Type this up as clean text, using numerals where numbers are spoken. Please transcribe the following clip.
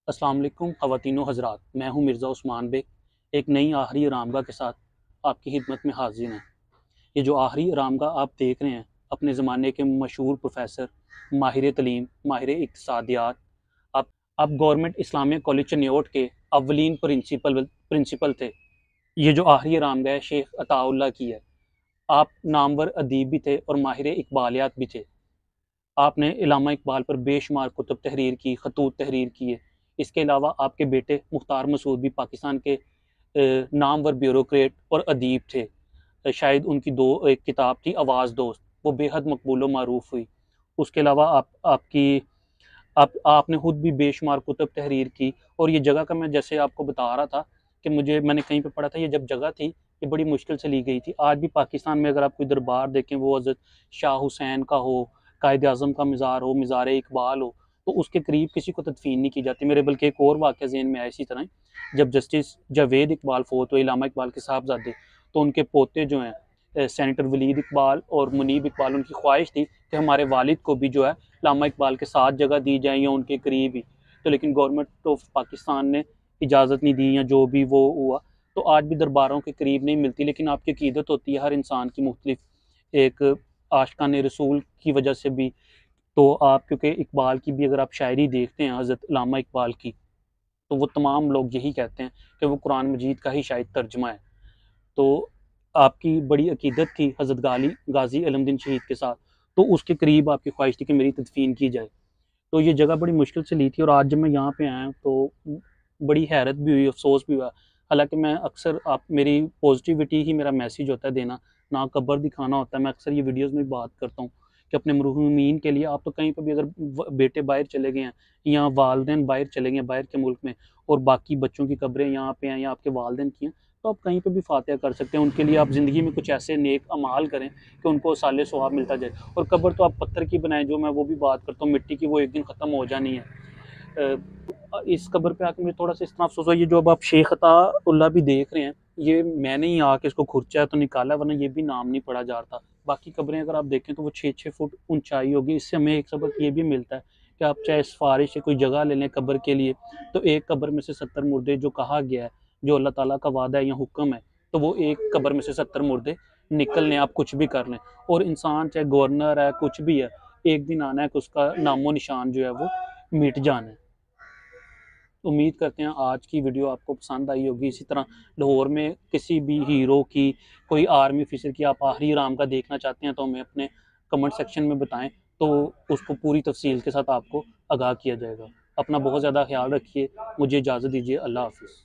अस्सलाम वालेकुम ख़वातीनो हज़रात, मैं हूँ मिर्ज़ा उस्मान बेग। एक नई आखिरी आरामगा के साथ आपकी खिदमत में हाज़िर हैं। ये जो आखिरी आरामगा आप देख रहे हैं, अपने ज़माने के मशहूर प्रोफेसर, माहिर तलीम, माहिर इक़्तिसादियात, आप आप गवर्नमेंट इस्लामिया कॉलेज चन्योट के अव्वलीन प्रिंसिपल थे। ये जो आखिरी आरामगा है शेख अताउल्लाह की है। आप नामवर अदीब भी थे और माहिर इकबालियात भी थे। आपने इल्लामा इकबाल पर बेशुमार कुतुब तहरीर की, खतूत तहरीर किए। इसके अलावा आपके बेटे मुख्तार मसूद भी पाकिस्तान के नामवर ब्यूरोक्रेट और अदीब थे। शायद उनकी दो एक किताब थी आवाज़ दोस्त, वो बेहद मकबूल मारूफ हुई। उसके अलावा आपने खुद भी बेशुमार कुतुब तहरीर की। और ये जगह का मैं जैसे आपको बता रहा था कि मैंने कहीं पे पढ़ा था, ये जब जगह थी ये बड़ी मुश्किल से ली गई थी। आज भी पाकिस्तान में अगर आप कोई दरबार देखें, वो हज़रत शाह हुसैन का हो, कायद आज़म का मज़ार हो, मज़ार इकबाल हो, तो उसके करीब किसी को तदफीन नहीं की जाती। मेरे बल्कि एक और वाक़या ज़हन में आया इसी तरह, जब जस्टिस जावेद इकबाल फोत हुए, इल्लामा इकबाल के साहबजादे, तो उनके पोते जो हैं सेनेटर वलीद इकबाल और मुनीब इकबाल, उनकी ख्वाहिश थी कि हमारे वालिद को भी जो है इल्लामा इकबाल के साथ जगह दी जाए या उनके करीब ही। तो लेकिन गवर्नमेंट ऑफ पाकिस्तान ने इजाज़त नहीं दी या जो भी वो हुआ, तो आज भी दरबारों के करीब नहीं मिलती। लेकिन आपकी अकीदत होती है हर इंसान की मुख्तलिफ एक आशिकाने रसूल की वजह से भी। तो आप क्योंकि इकबाल की भी अगर आप शायरी देखते हैं, हज़रत इल्लामा इकबाल की, तो वो तमाम लोग यही कहते हैं कि वो कुरान मजीद का ही शायद तर्जमा है। तो आपकी बड़ी अकीदत थी हज़रत गाज़ी इल्मुद्दीन शहीद के साथ, तो उसके करीब आपकी ख्वाहिश थी कि मेरी तदफीन की जाए। तो ये जगह बड़ी मुश्किल से ली थी और आज जब मैं यहाँ पे आया हूँ तो बड़ी हैरत भी हुई, अफ़सोस भी हुआ। हालाँकि मैं अक्सर आप मेरी पॉज़िटिविटी ही मेरा मैसेज होता है देना, ना कब्र दिखाना होता है। मैं अक्सर ये वीडियोज़ में बात करता हूँ कि अपने मरहूमीन के लिए आप तो कहीं पे भी अगर बेटे बाहर चले गए हैं या वालदेन बाहर चले गए हैं बाहर के मुल्क में, और बाकी बच्चों की कब्रें यहाँ पे हैं या आपके वालदेन की हैं, तो आप कहीं पे भी फातिहा कर सकते हैं। उनके लिए आप ज़िंदगी में कुछ ऐसे नेक अमाल करें कि उनको साले सवाब मिलता जाए। और कब्र तो आप पत्थर की बनाएं, जो मैं वो भी बात करता हूँ, मिट्टी की वो एक दिन ख़त्म हो जानी है। इस कब्र पे आके मुझे थोड़ा सा इस तरह अफसोस हुआ, ये जो अब आप शेख अताउल्लाह भी देख रहे हैं, ये मैंने ही आके इसको खुरचा तो निकाला, वरना ये भी नाम नहीं पढ़ा जा रहा था। बाकी कब्रें अगर आप देखें तो वो 6-6 फुट ऊंचाई होगी। इससे हमें एक सबक ये भी मिलता है कि आप चाहे सिफारिश से कोई जगह ले लें कब्र के लिए, तो एक कब्र में से 70 मुर्दे जो कहा गया है, जो अल्लाह ताला का वादा है या हुक्म है, तो वो एक कब्र में से 70 मुर्दे निकल लें, आप कुछ भी कर लें। और इंसान चाहे गवर्नर है, कुछ भी है, एक दिन आना है कि उसका नामो निशान जो है वो मिट जाना है। उम्मीद करते हैं आज की वीडियो आपको पसंद आई होगी। इसी तरह लाहौर में किसी भी हीरो की, कोई आर्मी ऑफिसर की आप आखिरी राम का देखना चाहते हैं तो हमें अपने कमेंट सेक्शन में बताएं, तो उसको पूरी तफसील के साथ आपको आगाह किया जाएगा। अपना बहुत ज़्यादा ख्याल रखिए। मुझे इजाज़त दीजिए। अल्लाह हाफिज़।